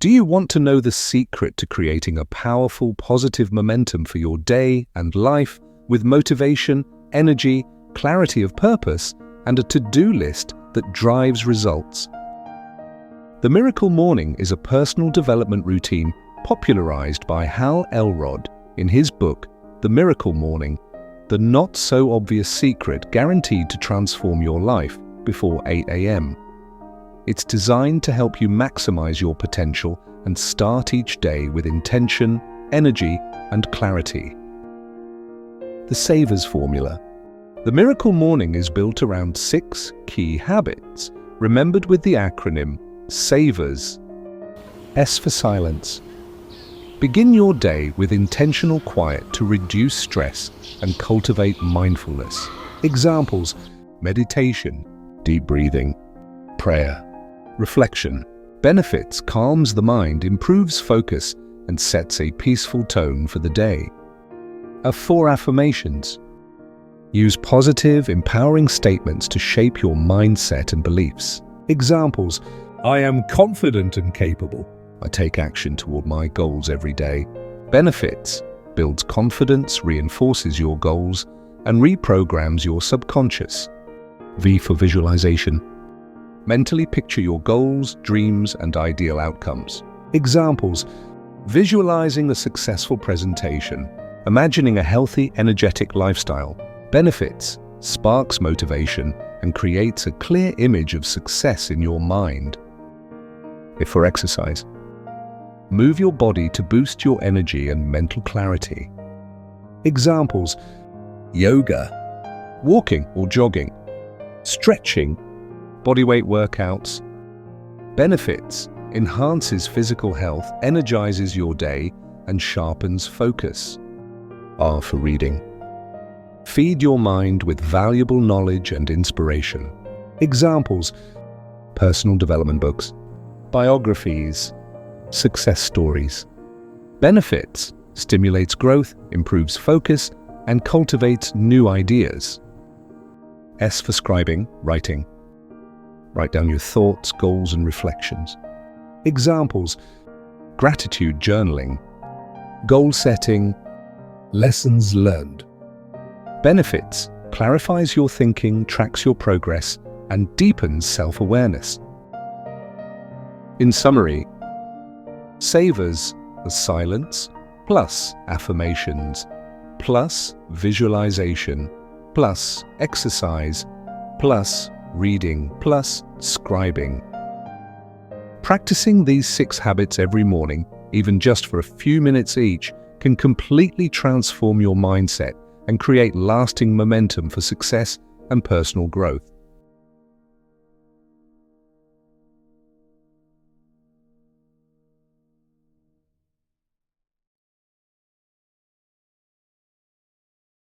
Do you want to know the secret to creating a powerful, positive momentum for your day and life with motivation, energy, clarity of purpose, and a to-do list that drives results? The Miracle Morning is a personal development routine popularized by Hal Elrod in his book, The Miracle Morning, the not-so-obvious secret guaranteed to transform your life before 8 a.m. It's designed to help you maximize your potential and start each day with intention, energy, and clarity. The Savers Formula. The Miracle Morning is built around 6 key habits, remembered with the acronym SAVERS. S for silence. Begin your day with intentional quiet to reduce stress and cultivate mindfulness. Examples: meditation, deep breathing, prayer. Reflection. Benefits: calms the mind, improves focus, and sets a peaceful tone for the day. 4 affirmations. Use positive, empowering statements to shape your mindset and beliefs. Examples: I am confident and capable. I take action toward my goals every day. Benefits: builds confidence, reinforces your goals, and reprograms your subconscious. V for visualization. Mentally picture your goals, dreams, and ideal outcomes. Examples: visualizing a successful presentation, imagining a healthy, energetic lifestyle. Benefits: sparks motivation and creates a clear image of success in your mind. If for exercise, move your body to boost your energy and mental clarity. Examples: yoga, walking or jogging, stretching, bodyweight workouts. Benefits: enhances physical health, energizes your day, and sharpens focus. R for reading. Feed your mind with valuable knowledge and inspiration. Examples: personal development books, biographies, success stories. Benefits: stimulates growth, improves focus, and cultivates new ideas. S for scribing, writing. Write down your thoughts, goals, and reflections. Examples: gratitude journaling, goal setting, lessons learned. Benefits: clarifies your thinking, tracks your progress, and deepens self-awareness. In summary, SAVERS are silence, plus affirmations, plus visualization, plus exercise, plus reading, plus scribing. Practicing these 6 habits every morning, even just for a few minutes each, can completely transform your mindset and create lasting momentum for success and personal growth.